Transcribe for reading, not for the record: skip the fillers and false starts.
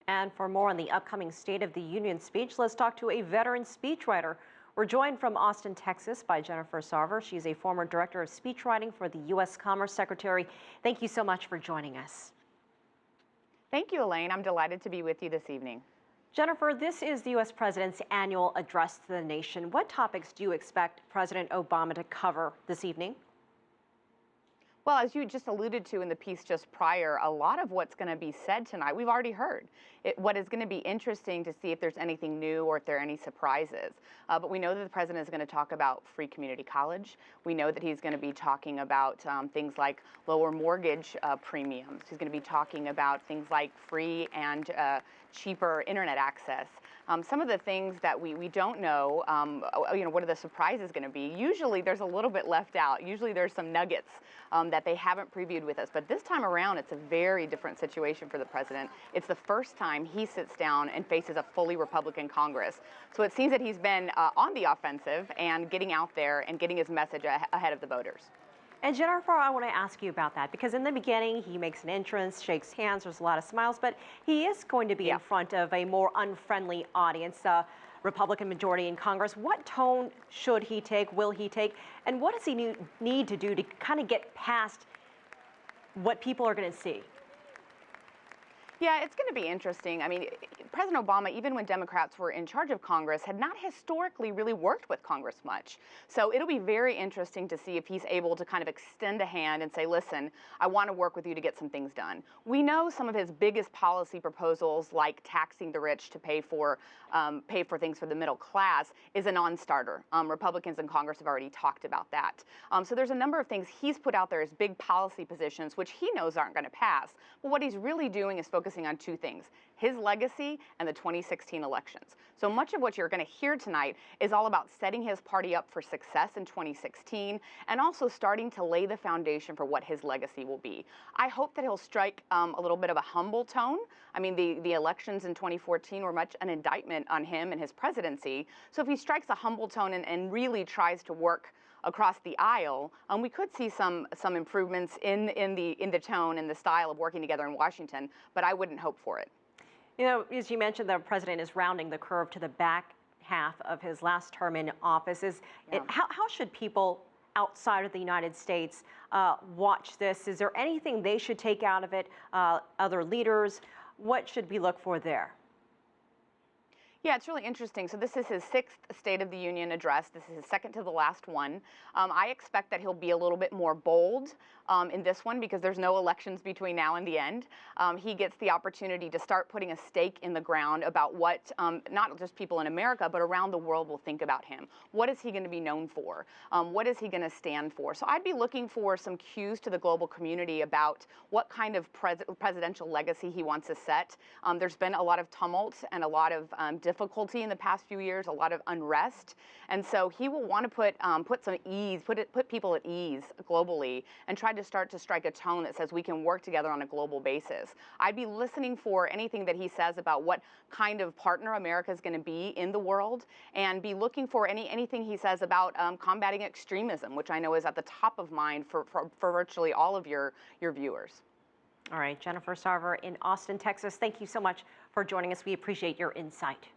And for more on the upcoming State of the Union speech, let's talk to a veteran speechwriter. We're joined from Austin, Texas by Jenifer Sarver. She's a former director of speechwriting for the U.S. Commerce Secretary. Thank you so much for joining us. Thank you, Elaine. I'm delighted to be with you this evening. Jenifer, this is the U.S. President's annual address to the nation. What topics do you expect President Obama to cover this evening? Well, as you just alluded to in the piece just prior, a lot of what's going to be said tonight, we've already heard. What is going to be interesting to see if there's anything new or if there are any surprises. But we know that the president is going to talk about free community college. We know that he's going to be talking about things like lower mortgage premiums. He's going to be talking about things like free and cheaper internet access. Some of the things that we don't know, what are the surprises going to be? Usually there's a little bit left out. Usually there's some nuggets that they haven't previewed with us. But this time around, it's a very different situation for the president. It's the first time he sits down and faces a fully Republican Congress. So it seems that he's been on the offensive and getting out there and getting his message ahead of the voters. And Jenifer, I want to ask you about that because in the beginning, he makes an entrance, shakes hands, there's a lot of smiles, but he is going to be in front of a more unfriendly audience, Republican majority in Congress. What tone should he take, will he take, and what does he need to do to kind of get past what people are going to see? Yeah, it's going to be interesting. I mean, President Obama, even when Democrats were in charge of Congress, had not historically really worked with Congress much. So it'll be very interesting to see if he's able to kind of extend a hand and say, listen, I want to work with you to get some things done. We know some of his biggest policy proposals, like taxing the rich to pay for things for the middle class, is a non-starter. Republicans in Congress have already talked about that. So there's a number of things he's put out there as big policy positions, which he knows aren't going to pass. But what he's really doing is focusing on two things: his legacy and the 2016 elections. So much of what you're going to hear tonight is all about setting his party up for success in 2016 and also starting to lay the foundation for what his legacy will be. I hope that he'll strike a little bit of a humble tone. I mean, the elections in 2014 were much an indictment on him and his presidency. So if he strikes a humble tone and really tries to work across the aisle, we could see some improvements in the tone and the style of working together in Washington, but I wouldn't hope for it. You know, as you mentioned, the president is rounding the curve to the back half of his last term in office. How should people outside of the United States watch this? Is there anything they should take out of it? Other leaders, what should we look for there? Yeah, it's really interesting. So this is his 6th State of the Union address. This is his second to the last one. I expect that he'll be a little bit more bold in this one because there's no elections between now and the end. He gets the opportunity to start putting a stake in the ground about what not just people in America, but around the world will think about him. What is he going to be known for? What is he going to stand for? So I'd be looking for some cues to the global community about what kind of presidential legacy he wants to set. There's been a lot of tumult and a lot of difficulty in the past few years, a lot of unrest, and so he will want to put some ease, put people at ease globally, and try to start to strike a tone that says we can work together on a global basis. I'd be listening for anything that he says about what kind of partner America is going to be in the world, and be looking for anything he says about combating extremism, which I know is at the top of mind for virtually all of your viewers. All right, Jenifer Sarver in Austin, Texas, thank you so much for joining us. We appreciate your insight.